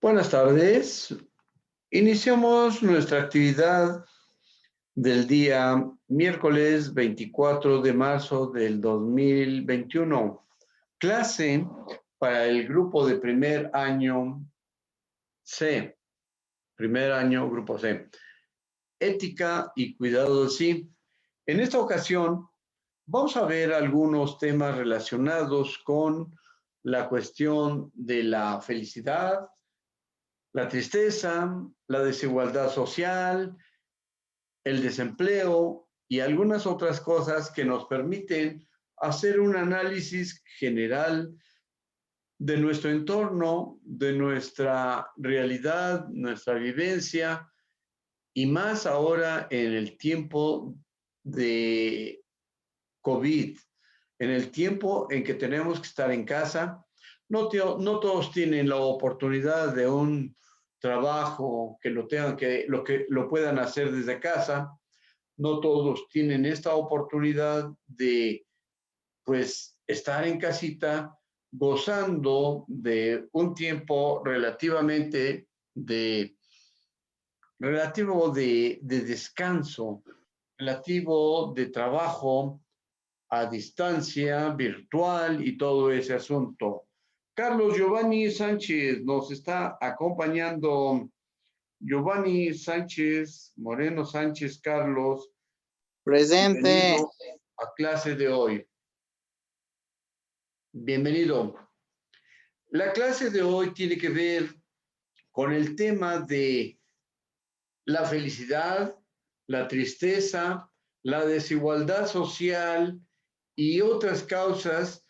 Buenas tardes. Iniciamos nuestra actividad del día miércoles 24 de marzo del 2021. Clase para el grupo de primer año C. Primer año, grupo C. Ética y cuidado de sí. En esta ocasión vamos a ver algunos temas relacionados con la cuestión de la felicidad, la tristeza, la desigualdad social, el desempleo y algunas otras cosas que nos permiten hacer un análisis general de nuestro entorno, de nuestra realidad, nuestra vivencia, y más ahora en el tiempo de COVID, en el tiempo en que tenemos que estar en casa. No todos tienen la oportunidad de un trabajo que lo puedan hacer desde casa. No todos tienen esta oportunidad de, pues, estar en casita gozando de un tiempo relativo de descanso, relativo de trabajo a distancia, virtual y todo ese asunto. Carlos Giovanni Sánchez nos está acompañando. Giovanni Sánchez, Moreno Sánchez, Carlos, Presente. bienvenido a clase de hoy. Bienvenido. La clase de hoy tiene que ver con el tema de la felicidad, la tristeza, la desigualdad social y otras causas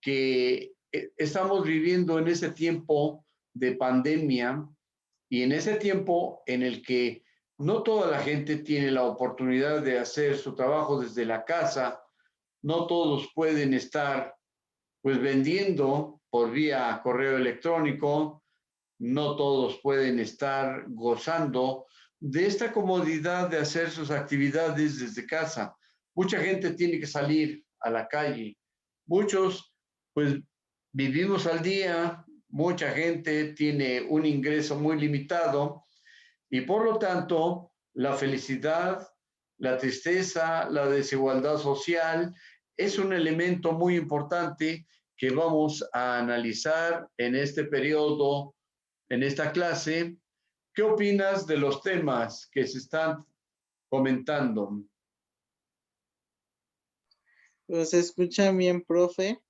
que estamos viviendo en ese tiempo de pandemia y en ese tiempo en el que no toda la gente tiene la oportunidad de hacer su trabajo desde la casa, no todos pueden estar pues vendiendo por vía correo electrónico, no todos pueden estar gozando de esta comodidad de hacer sus actividades desde casa. Mucha gente tiene que salir a la calle. Muchos, pues, vivimos al día. Mucha gente tiene un ingreso muy limitado y por lo tanto la felicidad, la tristeza, la desigualdad social es un elemento muy importante que vamos a analizar en este periodo, en esta clase. ¿Qué opinas de los temas que se están comentando? Pues se escucha bien, profe.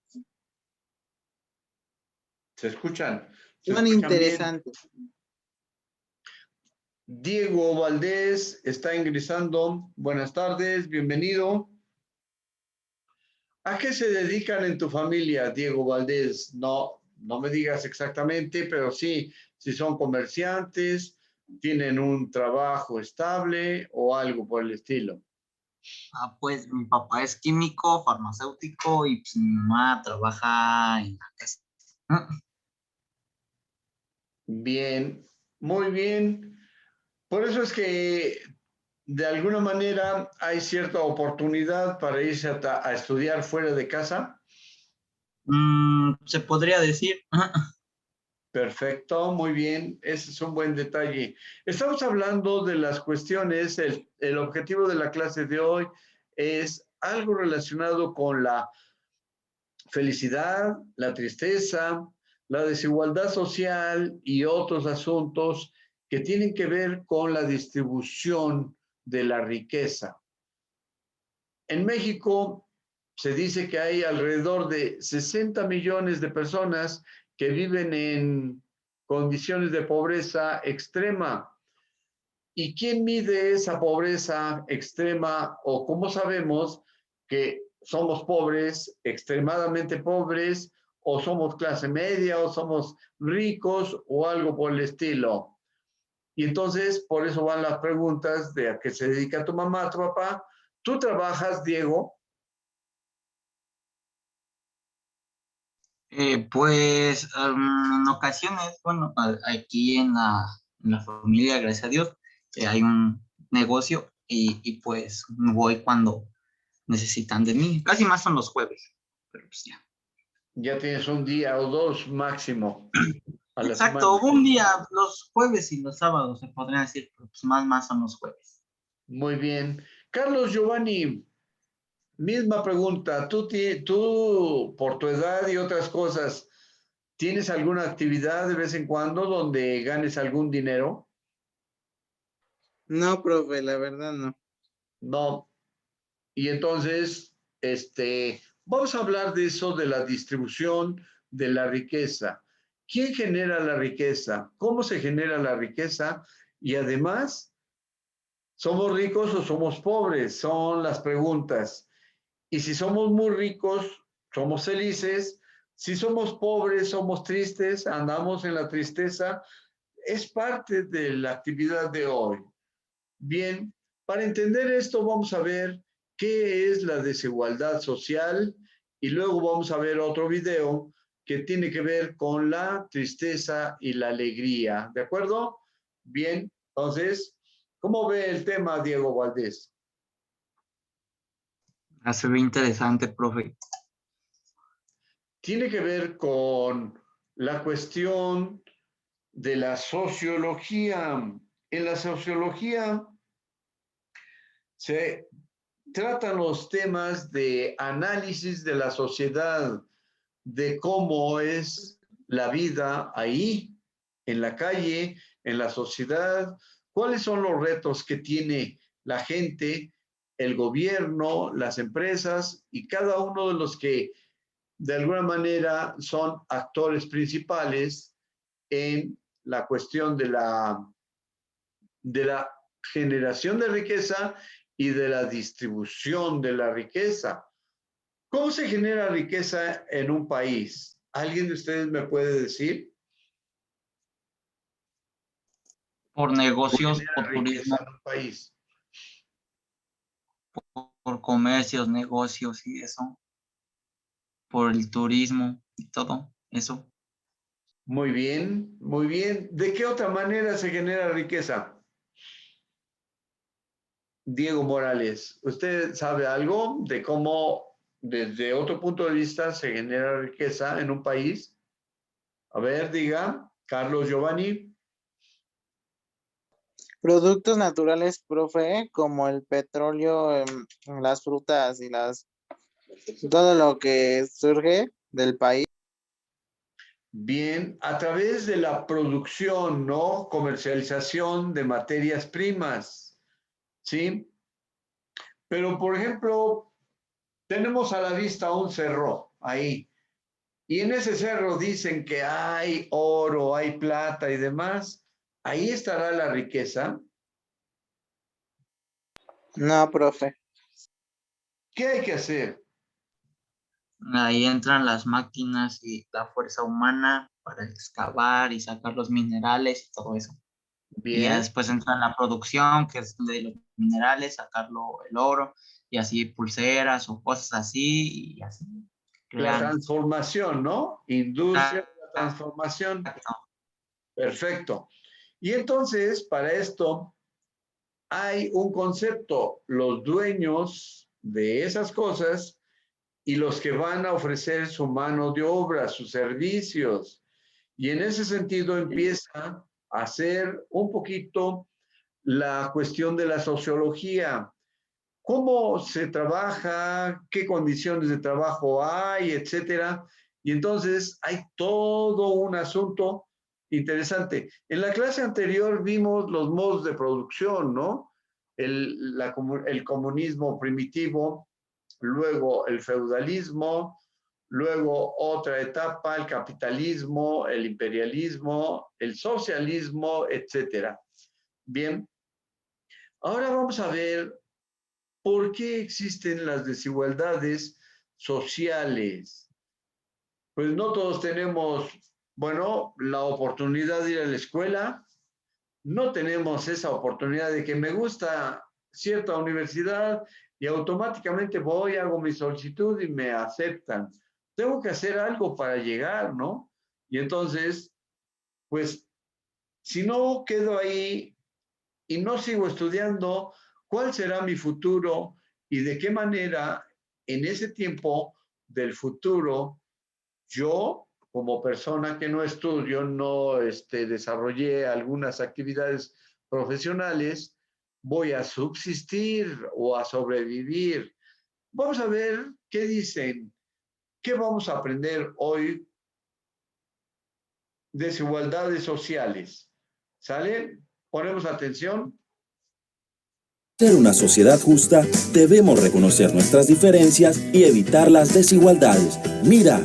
¿Se escuchan? ¿Se Son escuchan bien? interesantes. Diego Valdés está ingresando. Buenas tardes, bienvenido. ¿A qué se dedican en tu familia, Diego Valdés? No me digas exactamente, pero sí, si son comerciantes, tienen un trabajo estable o algo por el estilo. Pues mi papá es químico, farmacéutico y pues, mi mamá trabaja en la casa. Bien, muy bien. Por eso es que de alguna manera hay cierta oportunidad para irse a estudiar fuera de casa. Se podría decir. Perfecto, muy bien, ese es un buen detalle. Estamos hablando de las cuestiones, el objetivo de la clase de hoy es algo relacionado con la felicidad, la tristeza, la desigualdad social y otros asuntos que tienen que ver con la distribución de la riqueza. En México se dice que hay alrededor de 60 millones de personas que viven en condiciones de pobreza extrema. ¿Y quién mide esa pobreza extrema o cómo sabemos que somos pobres, extremadamente pobres, o somos clase media, o somos ricos, o algo por el estilo? Y entonces, por eso van las preguntas de a qué se dedica tu mamá, tu papá. ¿Tú trabajas, Diego? Pues en ocasiones, bueno, aquí en la familia, gracias a Dios, hay un negocio y pues voy cuando necesitan de mí. Casi más son los jueves, pero pues ya. Ya tienes un día o dos máximo. a la Exacto, semana. un día, los jueves y los sábados se podrían decir, pero pues más son los jueves. Muy bien. Carlos Giovanni, misma pregunta. Tú, por tu edad y otras cosas, ¿tienes alguna actividad de vez en cuando donde ganes algún dinero? No, profe, la verdad no. No. Y entonces, vamos a hablar de eso, de la distribución de la riqueza. ¿Quién genera la riqueza? ¿Cómo se genera la riqueza? Y además, ¿somos ricos o somos pobres? Son las preguntas. Y si somos muy ricos, somos felices. Si somos pobres, somos tristes, andamos en la tristeza. Es parte de la actividad de hoy. Bien, para entender esto vamos a ver qué es la desigualdad social y luego vamos a ver otro video que tiene que ver con la tristeza y la alegría. ¿De acuerdo? Bien, entonces, ¿cómo ve el tema, Diego Valdés? Se ve interesante, profe. Tiene que ver con la cuestión de la sociología. En la sociología se tratan los temas de análisis de la sociedad, de cómo es la vida ahí, en la calle, en la sociedad, cuáles son los retos que tiene la gente, el gobierno, las empresas y cada uno de los que de alguna manera son actores principales en la cuestión de la generación de riqueza y de la distribución de la riqueza. ¿Cómo se genera riqueza en un país? ¿Alguien de ustedes me puede decir? Por ¿Cómo negocios, genera por riqueza turismo, en un país? por comercios, negocios y eso, por el turismo y todo eso. Muy bien, muy bien. ¿De qué otra manera se genera riqueza? Diego Morales, ¿usted sabe algo de cómo desde otro punto de vista se genera riqueza en un país? A ver, diga, Carlos Giovanni. Productos naturales, profe, como el petróleo, las frutas y todo lo que surge del país. Bien, a través de la producción, ¿no? Comercialización de materias primas, ¿sí? Pero, por ejemplo, tenemos a la vista un cerro ahí, y en ese cerro dicen que hay oro, hay plata y demás. Ahí estará la riqueza. No, profe. ¿Qué hay que hacer? Ahí entran las máquinas y la fuerza humana para excavar y sacar los minerales y todo eso. Y ya Bien, después entra la producción, que es de los minerales, sacarlo el oro y así pulseras o cosas así y así la crean. transformación, ¿no? Industria de la transformación. Exacto. Perfecto. Y entonces, para esto, hay un concepto, los dueños de esas cosas y los que van a ofrecer su mano de obra, sus servicios. Y en ese sentido empieza a ser un poquito la cuestión de la sociología. ¿Cómo se trabaja? ¿Qué condiciones de trabajo hay? Etcétera. Y entonces hay todo un asunto interesante. En la clase anterior vimos los modos de producción, ¿no? El comunismo primitivo, luego el feudalismo, luego otra etapa, el capitalismo, el imperialismo, el socialismo, etcétera. Bien, ahora vamos a ver por qué existen las desigualdades sociales. Pues no todos tenemos, bueno, la oportunidad de ir a la escuela, no tenemos esa oportunidad de que me gusta cierta universidad y automáticamente voy, hago mi solicitud y me aceptan. Tengo que hacer algo para llegar, ¿no? Y entonces, pues, si no quedo ahí y no sigo estudiando, ¿cuál será mi futuro y de qué manera en ese tiempo del futuro yo como persona que no estudio, no desarrollé algunas actividades profesionales, voy a subsistir o a sobrevivir. Vamos a ver qué dicen, qué vamos a aprender hoy. Desigualdades sociales. ¿Sale? Ponemos atención. Para ser una sociedad justa, debemos reconocer nuestras diferencias y evitar las desigualdades. Mira.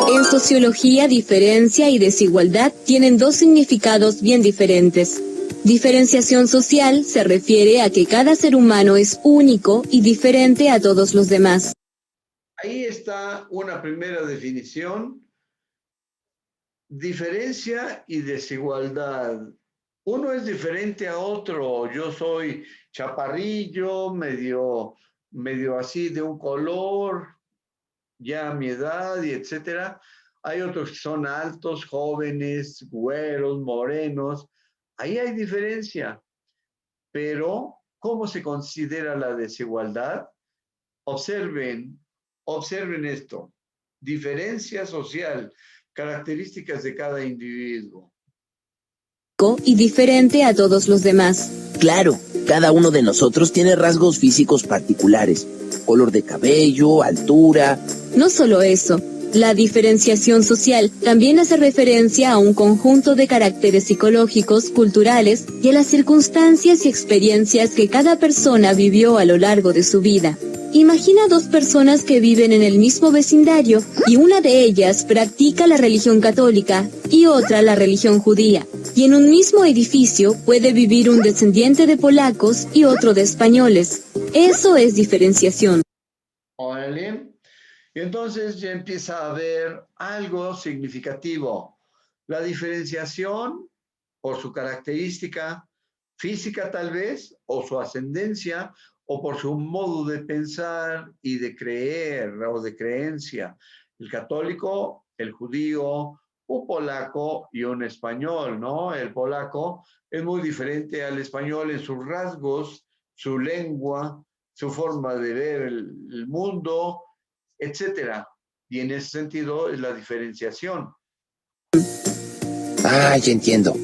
En sociología, diferencia y desigualdad tienen dos significados bien diferentes. Diferenciación social se refiere a que cada ser humano es único y diferente a todos los demás. Ahí está una primera definición. Diferencia y desigualdad. Uno es diferente a otro. Yo soy chaparrillo, medio así de un color, ya a mi edad y etcétera. Hay otros que son altos, jóvenes, güeros, morenos. Ahí hay diferencia. Pero, ¿cómo se considera la desigualdad? Observen esto. Diferencia social, características de cada individuo. Y diferente a todos los demás. Claro, cada uno de nosotros tiene rasgos físicos particulares, color de cabello, altura. No solo eso, la diferenciación social también hace referencia a un conjunto de caracteres psicológicos, culturales y a las circunstancias y experiencias que cada persona vivió a lo largo de su vida. Imagina dos personas que viven en el mismo vecindario y una de ellas practica la religión católica y otra la religión judía. Y en un mismo edificio puede vivir un descendiente de polacos y otro de españoles. Eso es diferenciación. Órale. Y entonces ya empieza a haber algo significativo. La diferenciación por su característica física tal vez, o su ascendencia, o por su modo de pensar y de creer o de creencia. El católico, el judío, un polaco y un español, ¿no? El polaco es muy diferente al español en sus rasgos, su lengua, su forma de ver el mundo, etcétera. Y en ese sentido es la diferenciación. Ah, ya entiendo.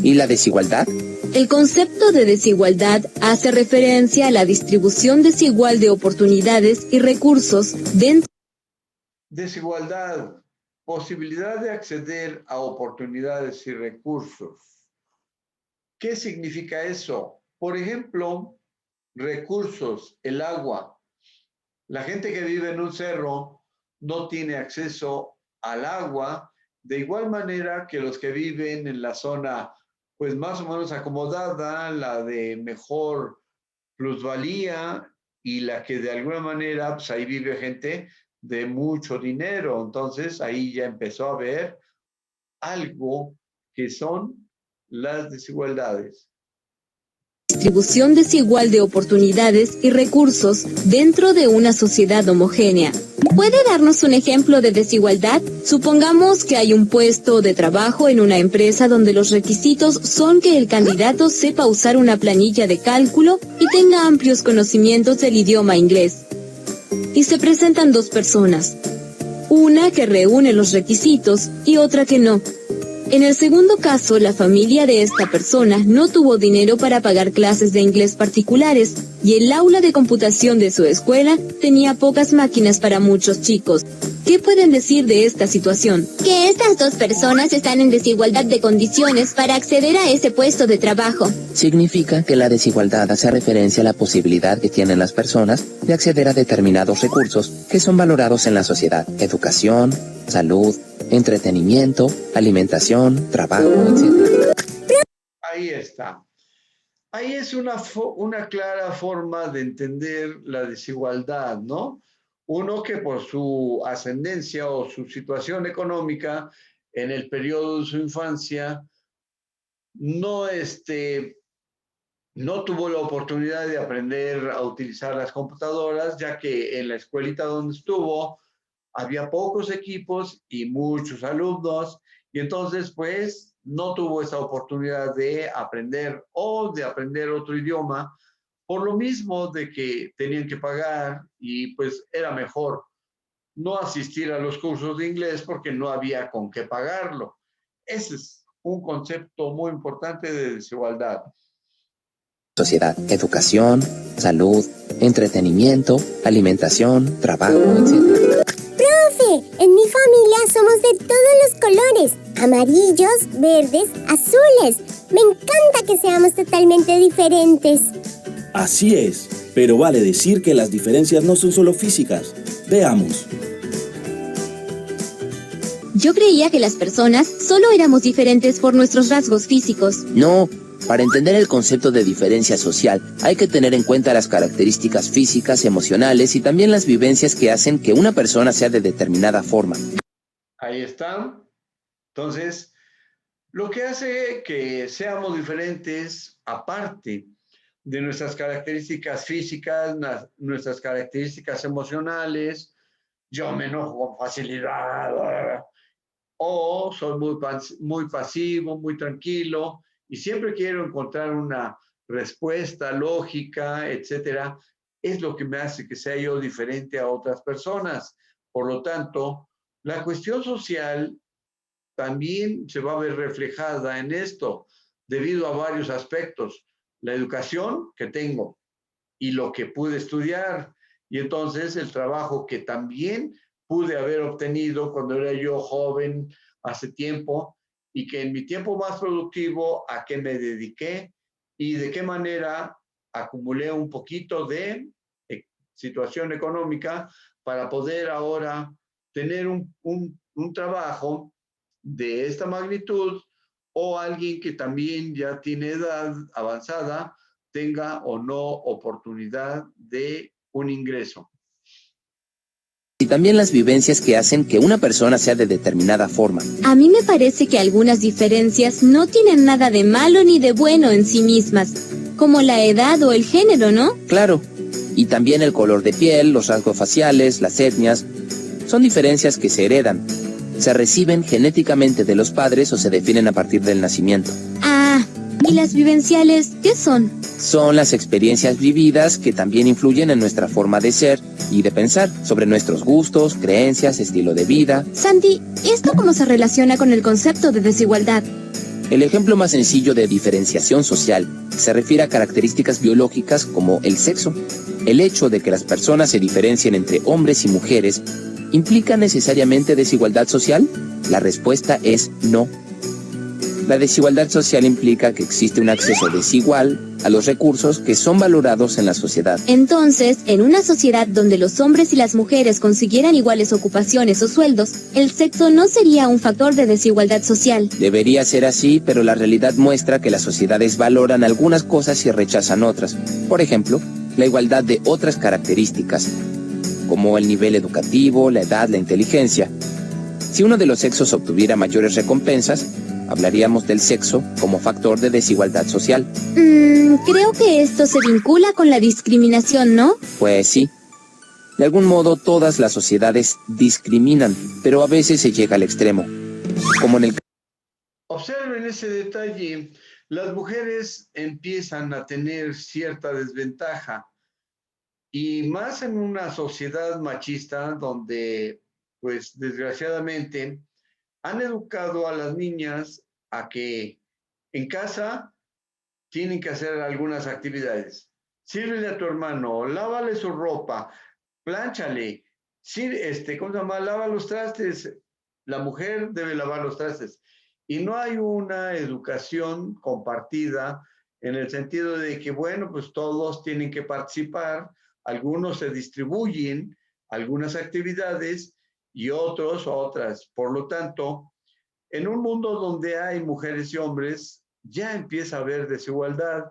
¿Y la desigualdad? El concepto de desigualdad hace referencia a la distribución desigual de oportunidades y recursos dentro. Desigualdad, posibilidad de acceder a oportunidades y recursos. ¿Qué significa eso? Por ejemplo, recursos, el agua. La gente que vive en un cerro no tiene acceso al agua, de igual manera que los que viven en la zona pues más o menos acomodada, la de mejor plusvalía y la que de alguna manera pues ahí vive gente de mucho dinero. Entonces ahí ya empezó a haber algo que son las desigualdades. Distribución desigual de oportunidades y recursos dentro de una sociedad homogénea. ¿Puede darnos un ejemplo de desigualdad? Supongamos que hay un puesto de trabajo en una empresa donde los requisitos son que el candidato sepa usar una planilla de cálculo y tenga amplios conocimientos del idioma inglés. Y se presentan dos personas, una que reúne los requisitos y otra que no. En el segundo caso, la familia de esta persona no tuvo dinero para pagar clases de inglés particulares y el aula de computación de su escuela tenía pocas máquinas para muchos chicos. ¿Qué pueden decir de esta situación? Que estas dos personas están en desigualdad de condiciones para acceder a ese puesto de trabajo. Significa que la desigualdad hace referencia a la posibilidad que tienen las personas de acceder a determinados recursos que son valorados en la sociedad: educación, salud, entretenimiento, alimentación, trabajo, etc. Ahí está. Ahí es una clara forma de entender la desigualdad, ¿no? Uno que por su ascendencia o su situación económica en el periodo de su infancia no tuvo la oportunidad de aprender a utilizar las computadoras, ya que en la escuelita donde estuvo había pocos equipos y muchos alumnos, y entonces no tuvo esa oportunidad de aprender o de aprender otro idioma por lo mismo de que tenían que pagar y pues era mejor no asistir a los cursos de inglés porque no había con qué pagarlo. Ese es un concepto muy importante de desigualdad. Sociedad, educación, salud, entretenimiento, alimentación, trabajo, etc. Profe, en mi familia somos de todos los colores, amarillos, verdes, azules. Me encanta que seamos totalmente diferentes. Así es, pero vale decir que las diferencias no son solo físicas. Veamos. Yo creía que las personas solo éramos diferentes por nuestros rasgos físicos. No, para entender el concepto de diferencia social hay que tener en cuenta las características físicas, emocionales y también las vivencias que hacen que una persona sea de determinada forma. Ahí está. Entonces, lo que hace que seamos diferentes, aparte de nuestras características físicas, nuestras características emocionales, yo me enojo con facilidad, o soy muy pasivo, muy tranquilo, y siempre quiero encontrar una respuesta lógica, etcétera, es lo que me hace que sea yo diferente a otras personas. Por lo tanto, la cuestión social también se va a ver reflejada en esto, debido a varios aspectos. La educación que tengo y lo que pude estudiar, y entonces el trabajo que también pude haber obtenido cuando era yo joven hace tiempo, y que en mi tiempo más productivo a qué me dediqué y de qué manera acumulé un poquito de situación económica para poder ahora tener un trabajo de esta magnitud, o alguien que también ya tiene edad avanzada tenga o no oportunidad de un ingreso. Y también las vivencias que hacen que una persona sea de determinada forma. A mí me parece que algunas diferencias no tienen nada de malo ni de bueno en sí mismas, como la edad o el género, ¿no? Claro, y también el color de piel, los rasgos faciales, las etnias, son diferencias que se heredan. Se reciben genéticamente de los padres o se definen a partir del nacimiento. Ah, ¿y las vivenciales qué son? Son las experiencias vividas que también influyen en nuestra forma de ser y de pensar sobre nuestros gustos, creencias, estilo de vida. Sandy, ¿esto cómo se relaciona con el concepto de desigualdad? El ejemplo más sencillo de diferenciación social se refiere a características biológicas como el sexo. El hecho de que las personas se diferencien entre hombres y mujeres ¿implica necesariamente desigualdad social? La respuesta es no. La desigualdad social implica que existe un acceso desigual a los recursos que son valorados en la sociedad. Entonces, en una sociedad donde los hombres y las mujeres consiguieran iguales ocupaciones o sueldos, el sexo no sería un factor de desigualdad social. Debería ser así, pero la realidad muestra que las sociedades valoran algunas cosas y rechazan otras. Por ejemplo, la igualdad de otras características, como el nivel educativo, la edad, la inteligencia. Si uno de los sexos obtuviera mayores recompensas, hablaríamos del sexo como factor de desigualdad social. Creo que esto se vincula con la discriminación, ¿no? Pues sí. De algún modo todas las sociedades discriminan, pero a veces se llega al extremo. Como en el... Observen ese detalle. Las mujeres empiezan a tener cierta desventaja. Y más en una sociedad machista donde, pues desgraciadamente, han educado a las niñas a que en casa tienen que hacer algunas actividades. Sírvele a tu hermano, lávale su ropa, plánchale, ¿cómo se llama? Lava los trastes. La mujer debe lavar los trastes. Y no hay una educación compartida en el sentido de que, bueno, pues todos tienen que participar, algunos se distribuyen algunas actividades y otros otras. Por lo tanto, en un mundo donde hay mujeres y hombres, ya empieza a haber desigualdad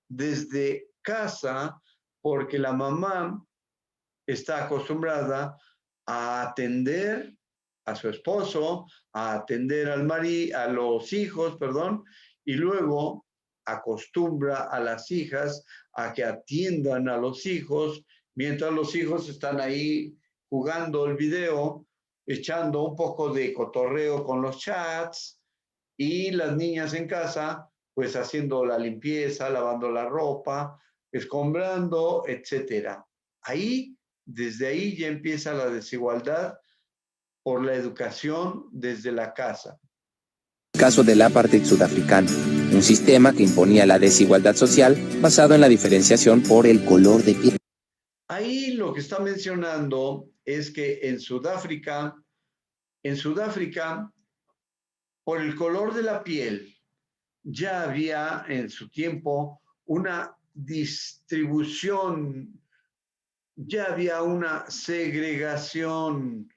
desde casa, porque la mamá está acostumbrada a atender a su esposo, a atender a los hijos, perdón, y luego acostumbra a las hijas a que atiendan a los hijos, mientras los hijos están ahí jugando el video, echando un poco de cotorreo con los chats, y las niñas en casa, pues haciendo la limpieza, lavando la ropa, escombrando, etcétera. Desde ahí ya empieza la desigualdad por la educación desde la casa. Caso del apartheid sudafricano, un sistema que imponía la desigualdad social basado en la diferenciación por el color de piel. Ahí lo que está mencionando es que en Sudáfrica, por el color de la piel, ya había en su tiempo una distribución, ya había una segregación.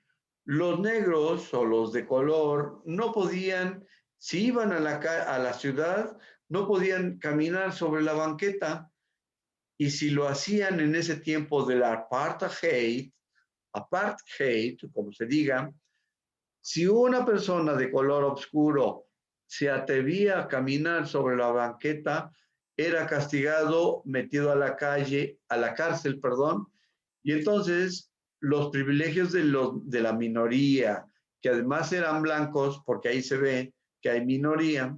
Los negros o los de color no podían, si iban a la ciudad, no podían caminar sobre la banqueta. Y si lo hacían en ese tiempo del apartheid, como se diga, si una persona de color oscuro se atrevía a caminar sobre la banqueta, era castigado, metido a la cárcel, y entonces los privilegios de la minoría, que además eran blancos, porque ahí se ve que hay minoría,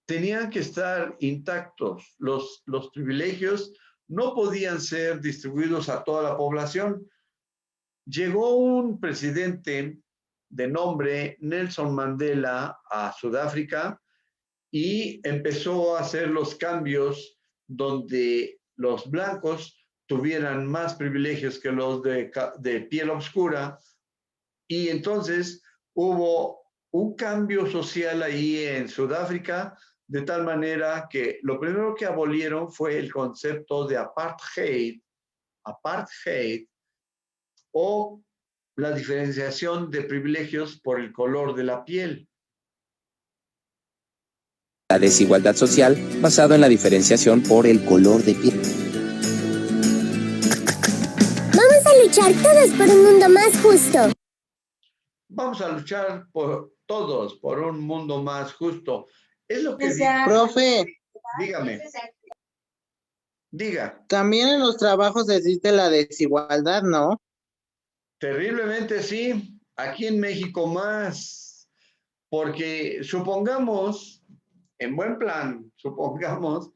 tenían que estar intactos. Los privilegios no podían ser distribuidos a toda la población. Llegó un presidente de nombre Nelson Mandela a Sudáfrica y empezó a hacer los cambios donde los blancos tuvieran más privilegios que los de piel oscura, y entonces hubo un cambio social ahí en Sudáfrica, de tal manera que lo primero que abolieron fue el concepto de apartheid o la diferenciación de privilegios por el color de la piel. La desigualdad social basado en la diferenciación por el color de piel. Vamos a luchar todos por un mundo más justo. Vamos a luchar todos por un mundo más justo. Es lo que... Profe, Dígame. Diga. también en los trabajos existe la desigualdad, ¿no? Terriblemente sí. Aquí en México más. Porque supongamos, en buen plan, supongamos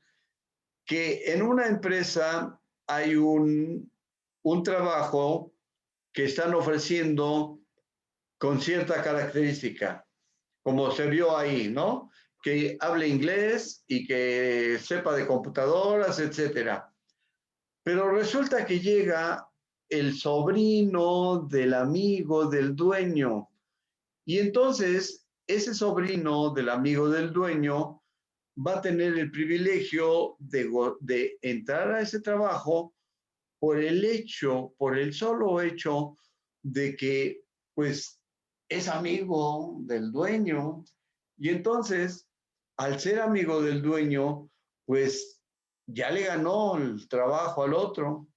que en una empresa hay un trabajo que están ofreciendo con cierta característica, como se vio ahí, ¿no? Que hable inglés y que sepa de computadoras, etcétera. Pero resulta que llega el sobrino del amigo del dueño, y entonces ese sobrino del amigo del dueño va a tener el privilegio de entrar a ese trabajo por el solo hecho de que, pues, es amigo del dueño. Y entonces, al ser amigo del dueño, pues, ya le ganó el trabajo al otro.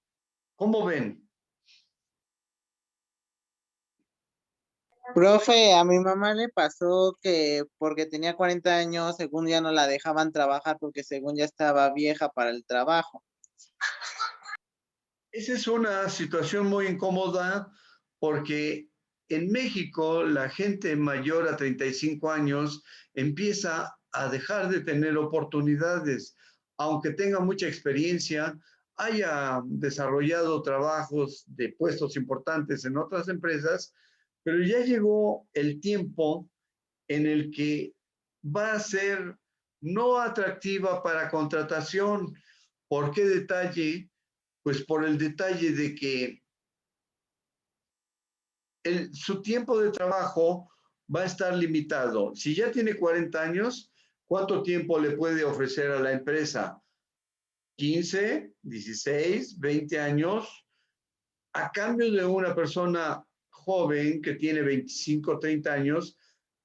¿Cómo ven? Profe, a mi mamá le pasó que porque tenía 40 años, según ya no la dejaban trabajar porque según ya estaba vieja para el trabajo. Esa es una situación muy incómoda porque en México la gente mayor a 35 años empieza a dejar de tener oportunidades, aunque tenga mucha experiencia, haya desarrollado trabajos de puestos importantes en otras empresas, pero ya llegó el tiempo en el que va a ser no atractiva para contratación. ¿Por qué detalle? Pues por el detalle de que su tiempo de trabajo va a estar limitado. Si ya tiene 40 años, ¿cuánto tiempo le puede ofrecer a la empresa? 15, 16, 20 años, a cambio de una persona joven que tiene 25, 30 años,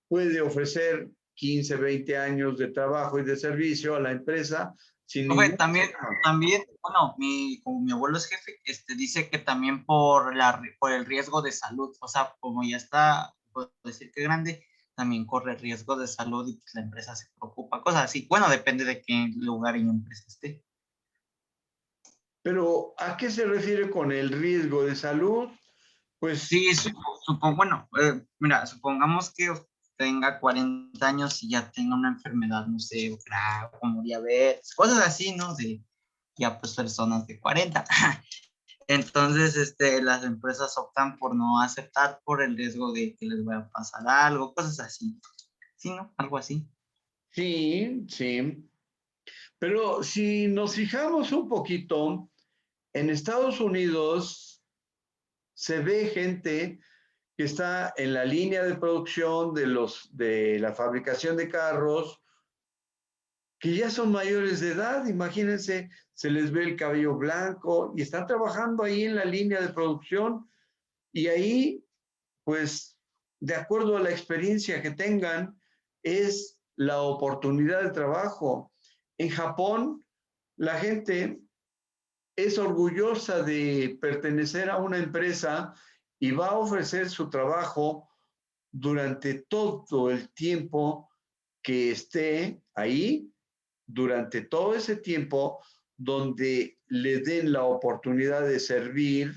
puede ofrecer 15, 20 años de trabajo y de servicio a la empresa. También, bueno, como mi abuelo es jefe, dice que también por el riesgo de salud, o sea, como ya está, puedo decir que grande, también corre riesgo de salud y pues la empresa se preocupa, cosas así. Bueno, depende de qué lugar y empresa esté. Pero, ¿a qué se refiere con el riesgo de salud? Pues sí, bueno, mira, supongamos que tenga 40 años y ya tenga una enfermedad, no sé, grave, como diabetes, cosas así, ¿no? ya pues personas de 40. Entonces, las empresas optan por no aceptar por el riesgo de que les vaya a pasar algo, cosas así. ¿Sí, no? Algo así. Sí, sí. Pero si nos fijamos un poquito, en Estados Unidos se ve gente que está en la línea de producción de la fabricación de carros, que ya son mayores de edad, imagínense, se les ve el cabello blanco y están trabajando ahí en la línea de producción y ahí, pues, de acuerdo a la experiencia que tengan, es la oportunidad de trabajo. En Japón, la gente es orgullosa de pertenecer a una empresa y va a ofrecer su trabajo durante todo el tiempo que esté ahí, durante todo ese tiempo donde le den la oportunidad de servir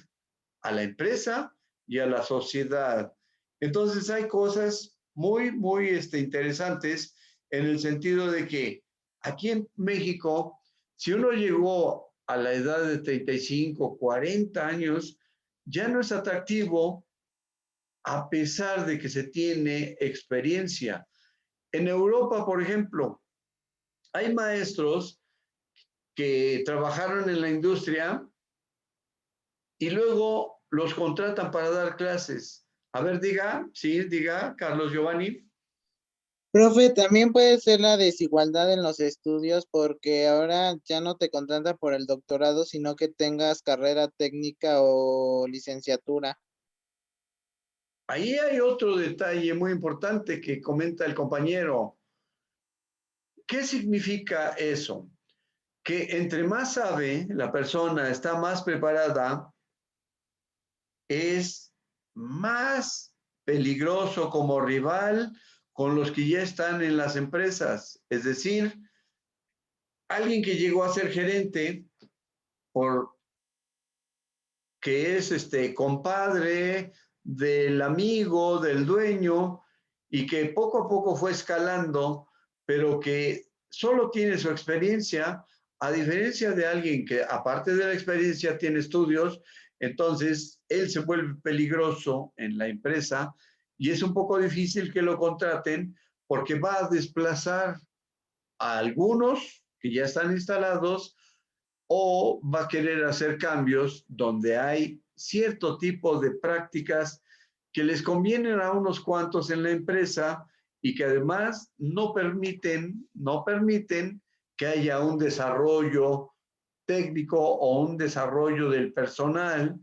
a la empresa y a la sociedad. Entonces hay cosas muy, muy interesantes en el sentido de que aquí en México, si uno llegó a la edad de 35, 40 años, ya no es atractivo a pesar de que se tiene experiencia. En Europa, por ejemplo, hay maestros que trabajaron en la industria y luego los contratan para dar clases. A ver, diga, sí, diga, Carlos Giovanni. Profe, también puede ser la desigualdad en los estudios porque ahora ya no te contratan por el doctorado, sino que tengas carrera técnica o licenciatura. Ahí hay otro detalle muy importante que comenta el compañero. ¿Qué significa eso? Que entre más sabe la persona, está más preparada, es más peligroso como rival con los que ya están en las empresas. Es decir, alguien que llegó a ser gerente por que es compadre del amigo, del dueño, y que poco a poco fue escalando, pero que solo tiene su experiencia, a diferencia de alguien que aparte de la experiencia tiene estudios, entonces él se vuelve peligroso en la empresa y es un poco difícil que lo contraten porque va a desplazar a algunos que ya están instalados o va a querer hacer cambios donde hay cierto tipo de prácticas que les convienen a unos cuantos en la empresa y que además no permiten que haya un desarrollo técnico o un desarrollo del personal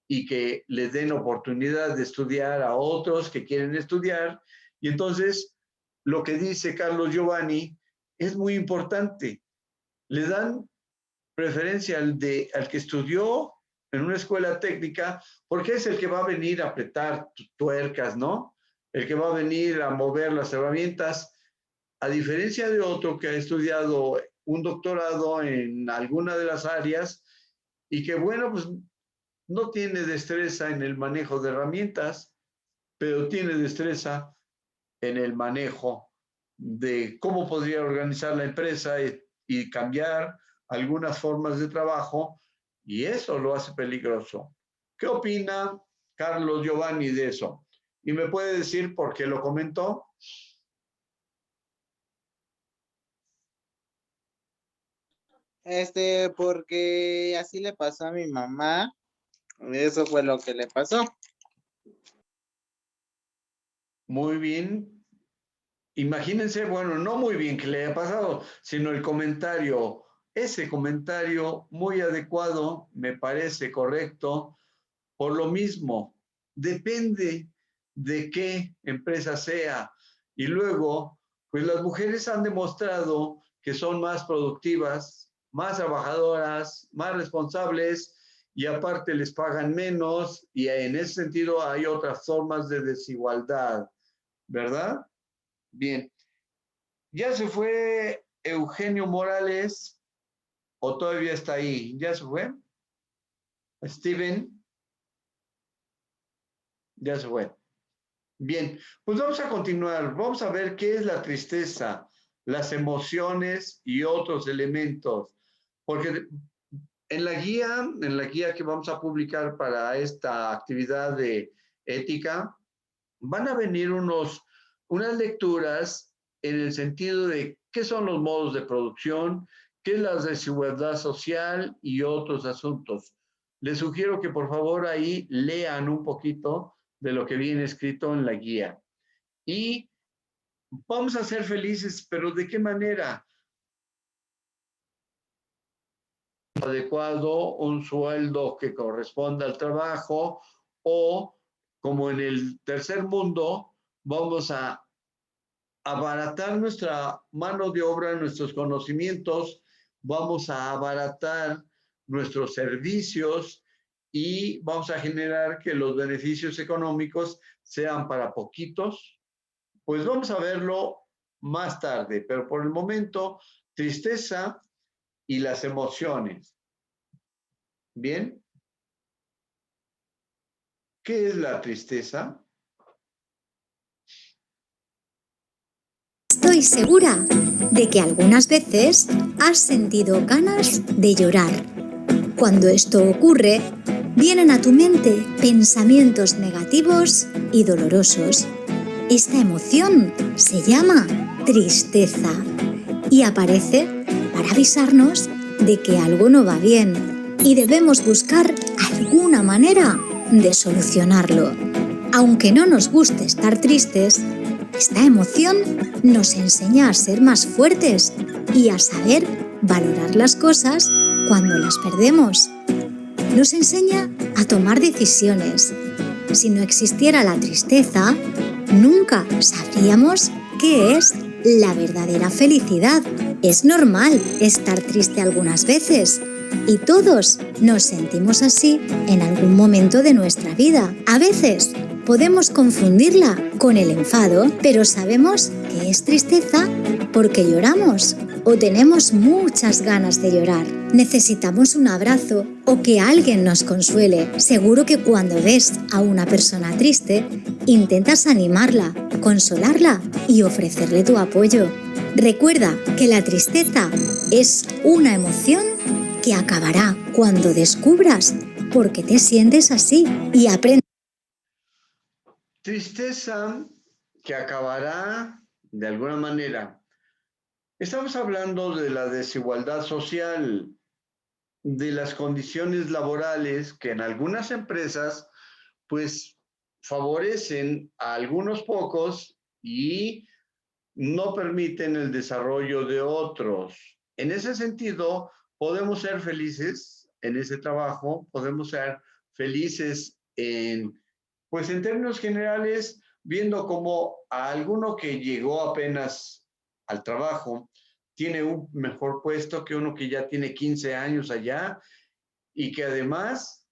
y que les den oportunidad de estudiar a otros que quieren estudiar. Y entonces, lo que dice Carlos Giovanni es muy importante. Le dan preferencia al que estudió en una escuela técnica, porque es el que va a venir a apretar tuercas, ¿no? El que va a venir a mover las herramientas, a diferencia de otro que ha estudiado un doctorado en alguna de las áreas y que, bueno, pues no tiene destreza en el manejo de herramientas, pero tiene destreza en el manejo de cómo podría organizar la empresa y cambiar algunas formas de trabajo, y eso lo hace peligroso. ¿Qué opina Carlos Giovanni de eso? ¿Y me puede decir por qué lo comentó? Porque así le pasó a mi mamá. Eso fue lo que le pasó. Muy bien. Imagínense, bueno, no muy bien que le haya pasado, sino el comentario. Ese comentario muy adecuado, me parece correcto. Por lo mismo, depende de qué empresa sea. Y luego, pues las mujeres han demostrado que son más productivas, más trabajadoras, más responsables y aparte les pagan menos y en ese sentido hay otras formas de desigualdad, ¿verdad? Bien. ¿Ya se fue Eugenio Morales o todavía está ahí? ¿Ya se fue? Steven, ya se fue. Bien, pues vamos a continuar. Vamos a ver qué es la tristeza, las emociones y otros elementos. Porque En la guía que vamos a publicar para esta actividad de ética, van a venir unas lecturas en el sentido de qué son los modos de producción, qué es la desigualdad social y otros asuntos. Les sugiero que por favor ahí lean un poquito de lo que viene escrito en la guía. Y vamos a ser felices, pero ¿de qué manera? Adecuado, un sueldo que corresponda al trabajo, o como en el tercer mundo, vamos a abaratar nuestra mano de obra, nuestros conocimientos, vamos a abaratar nuestros servicios y vamos a generar que los beneficios económicos sean para poquitos. Pues vamos a verlo más tarde, pero por el momento, tristeza y las emociones. ¿Bien? ¿Qué es la tristeza? Estoy segura de que algunas veces has sentido ganas de llorar. Cuando esto ocurre, vienen a tu mente pensamientos negativos y dolorosos. Esta emoción se llama tristeza y aparece para avisarnos de que algo no va bien y debemos buscar alguna manera de solucionarlo. Aunque no nos guste estar tristes, esta emoción nos enseña a ser más fuertes y a saber valorar las cosas cuando las perdemos. Nos enseña a tomar decisiones. Si no existiera la tristeza, nunca sabríamos qué es la verdadera felicidad. Es normal estar triste algunas veces y todos nos sentimos así en algún momento de nuestra vida. A veces podemos confundirla con el enfado, pero sabemos que es tristeza porque lloramos o tenemos muchas ganas de llorar. Necesitamos un abrazo o que alguien nos consuele. Seguro que cuando ves a una persona triste, intentas animarla, consolarla y ofrecerle tu apoyo. Recuerda que la tristeza es una emoción que acabará cuando descubras por qué te sientes así y aprendas. Tristeza que acabará de alguna manera. Estamos hablando de la desigualdad social, de las condiciones laborales que en algunas empresas pues favorecen a algunos pocos y no permiten el desarrollo de otros. En ese sentido, podemos ser felices en ese trabajo, podemos ser felices pues en términos generales, viendo como a alguno que llegó apenas al trabajo, tiene un mejor puesto que uno que ya tiene 15 años allá y que además,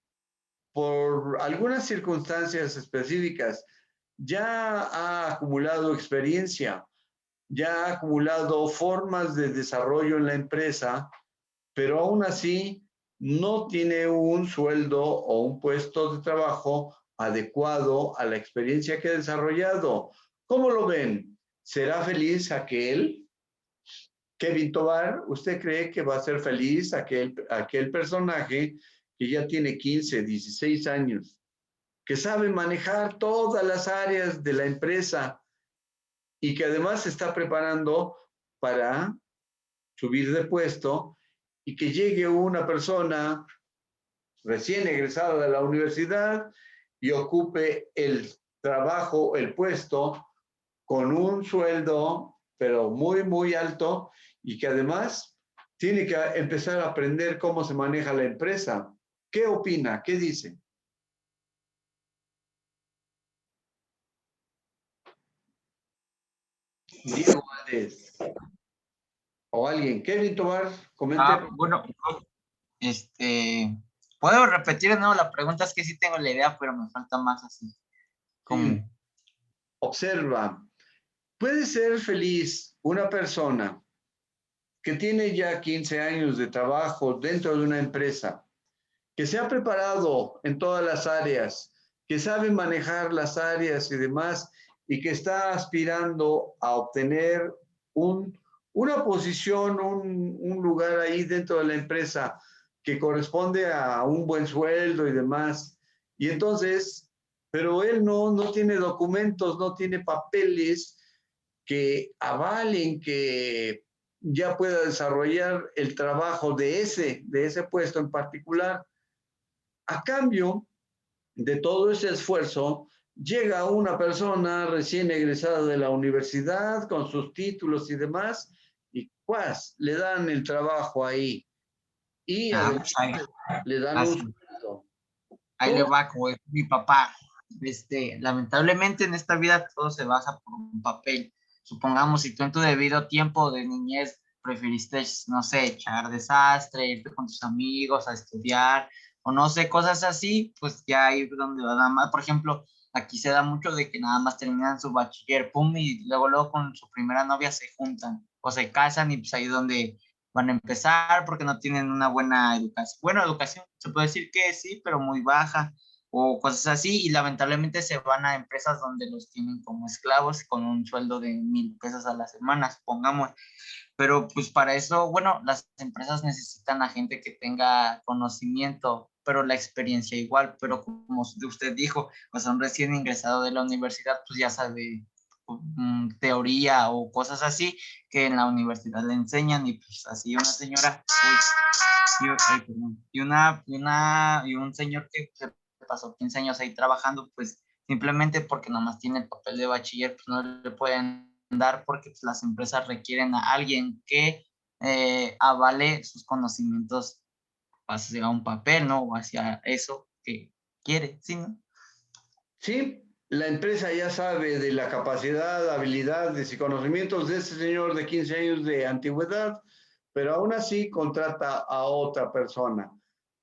por algunas circunstancias específicas, ya ha acumulado experiencia, ya ha acumulado formas de desarrollo en la empresa, pero aún así no tiene un sueldo o un puesto de trabajo adecuado a la experiencia que ha desarrollado. ¿Cómo lo ven? ¿Será feliz aquel? Kevin Tovar, ¿usted cree que va a ser feliz aquel personaje que ya tiene 15, 16 años, que sabe manejar todas las áreas de la empresa y que además se está preparando para subir de puesto y que llegue una persona recién egresada de la universidad y ocupe el trabajo, el puesto, con un sueldo, pero muy, muy alto, y que además tiene que empezar a aprender cómo se maneja la empresa? ¿Qué opina? ¿Qué dice? Diego Valdés. O alguien. Kevin Tovar, comente. Bueno, puedo repetir de nuevo la pregunta, es que sí tengo la idea, pero me falta más así. Como... Sí. Observa, puede ser feliz una persona que tiene ya 15 años de trabajo dentro de una empresa, que se ha preparado en todas las áreas, que sabe manejar las áreas y demás, y que está aspirando a obtener una posición, un lugar ahí dentro de la empresa, que corresponde a un buen sueldo y demás. Y entonces, pero él no tiene documentos, no tiene papeles que avalen que ya pueda desarrollar el trabajo de ese puesto en particular. A cambio de todo ese esfuerzo, llega una persona recién egresada de la universidad con sus títulos y demás, y pues le dan el trabajo ahí. Y además le dan un sueldo. Ahí le va, como dijo mi papá. Lamentablemente en esta vida todo se basa por un papel. Supongamos, si tú en tu debido tiempo de niñez preferiste, no sé, echar desastre, irte con tus amigos a estudiar, o no sé, cosas así, pues ya ahí es donde va nada más. Por ejemplo, aquí se da mucho de que nada más terminan su bachiller, pum, y luego con su primera novia se juntan o se casan, y pues ahí es donde van a empezar porque no tienen una buena educación. Bueno, educación, se puede decir que sí, pero muy baja, o cosas así, y lamentablemente se van a empresas donde los tienen como esclavos con un sueldo de 1,000 pesos a la semana, supongamos. Pero pues para eso, bueno, las empresas necesitan a gente que tenga conocimiento, pero la experiencia igual. Pero como usted dijo, pues un recién ingresado de la universidad, pues ya sabe teoría o cosas así que en la universidad le enseñan, y pues así una señora, y un señor que pasó 15 años ahí trabajando, pues simplemente porque nomás tiene el papel de bachiller, pues no le pueden dar, porque pues, las empresas requieren a alguien que avale sus conocimientos hacia un papel, ¿no? O hacia eso que quiere, ¿sí, no? Sí, la empresa ya sabe de la capacidad, habilidades y conocimientos de ese señor de 15 años de antigüedad, pero aún así contrata a otra persona.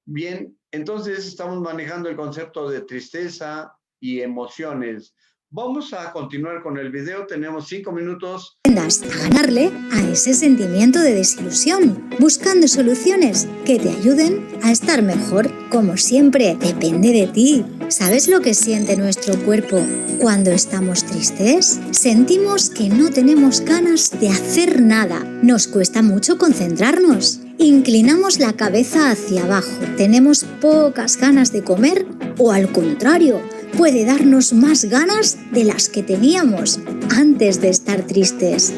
Bien, entonces estamos manejando el concepto de tristeza y emociones. Vamos a continuar con el video, tenemos 5 minutos. Aprendas a ganarle a ese sentimiento de desilusión, buscando soluciones que te ayuden a estar mejor. Como siempre, depende de ti. ¿Sabes lo que siente nuestro cuerpo cuando estamos tristes? Sentimos que no tenemos ganas de hacer nada. Nos cuesta mucho concentrarnos. Inclinamos la cabeza hacia abajo. Tenemos pocas ganas de comer, o al contrario, puede darnos más ganas de las que teníamos antes de estar tristes.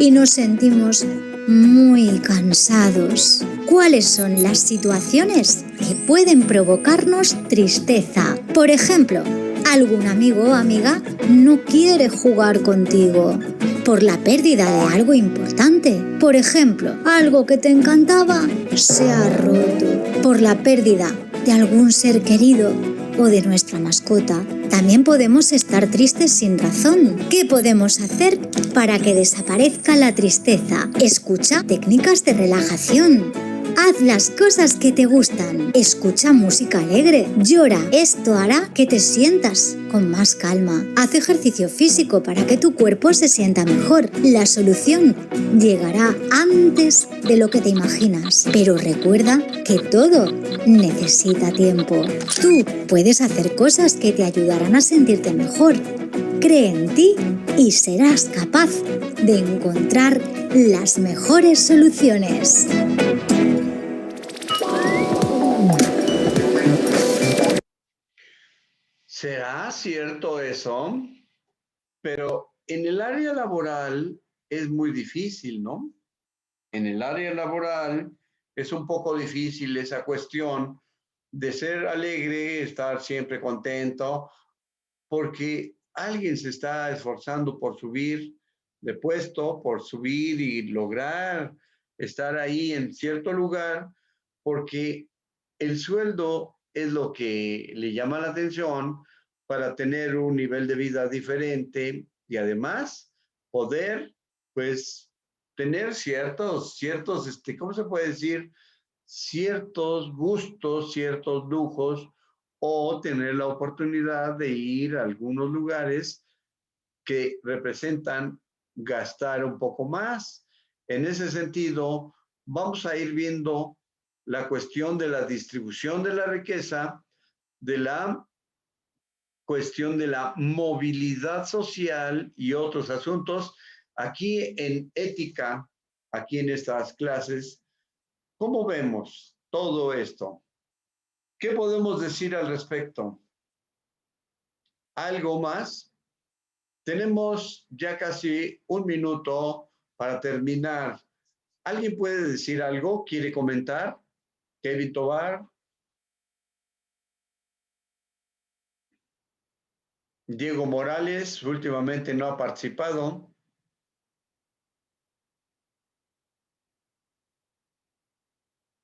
Y nos sentimos muy cansados. ¿Cuáles son las situaciones que pueden provocarnos tristeza? Por ejemplo, algún amigo o amiga no quiere jugar contigo por la pérdida de algo importante. Por ejemplo, algo que te encantaba se ha roto. Por la pérdida de algún ser querido o de nuestra mascota. También podemos estar tristes sin razón. ¿Qué podemos hacer para que desaparezca la tristeza? Escucha técnicas de relajación. Haz las cosas que te gustan. Escucha música alegre. Llora. Esto hará que te sientas con más calma. Haz ejercicio físico para que tu cuerpo se sienta mejor. La solución llegará antes de lo que te imaginas. Pero recuerda que todo necesita tiempo. Tú puedes hacer cosas que te ayudarán a sentirte mejor. Cree en ti y serás capaz de encontrar las mejores soluciones. ¿Será cierto eso? Pero en el área laboral es muy difícil, ¿no? En el área laboral es un poco difícil esa cuestión de ser alegre, estar siempre contento, porque alguien se está esforzando por subir de puesto, por subir y lograr estar ahí en cierto lugar, porque el sueldo es lo que le llama la atención para tener un nivel de vida diferente y además poder, pues, tener ciertos, ¿cómo se puede decir? Ciertos gustos, ciertos lujos, o tener la oportunidad de ir a algunos lugares que representan gastar un poco más. En ese sentido, vamos a ir viendo la cuestión de la distribución de la riqueza, de la cuestión de la movilidad social y otros asuntos. Aquí en ética, aquí en estas clases, ¿cómo vemos? todo esto. ¿Qué podemos decir al respecto? ¿Algo más? Tenemos ya casi un minuto para terminar. ¿Alguien puede decir algo? ¿Quiere comentar? Kevin Tobar. Diego Morales, últimamente no ha participado.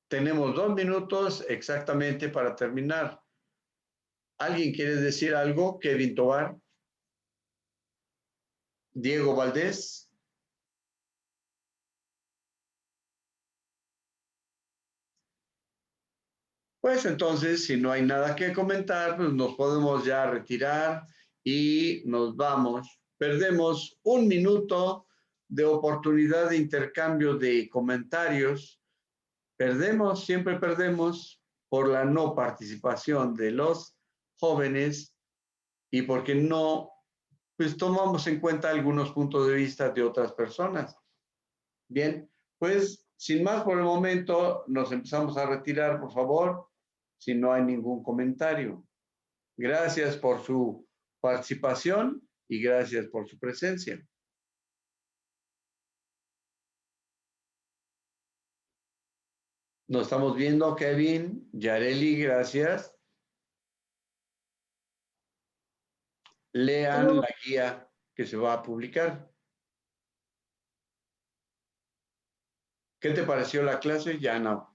Tenemos 2 minutos exactamente para terminar. ¿Alguien quiere decir algo? Kevin Tobar. Diego Valdés. Pues entonces, si no hay nada que comentar, pues nos podemos ya retirar y nos vamos. Perdemos 1 minuto de oportunidad de intercambio de comentarios. Perdemos, siempre perdemos por la no participación de los jóvenes y porque no, pues tomamos en cuenta algunos puntos de vista de otras personas. Bien, pues sin más por el momento, nos empezamos a retirar, por favor, si no hay ningún comentario. Gracias por su participación y gracias por su presencia. Nos estamos viendo, Kevin, Yareli, gracias. Lean la guía que se va a publicar. ¿Qué te pareció la clase? Ya no.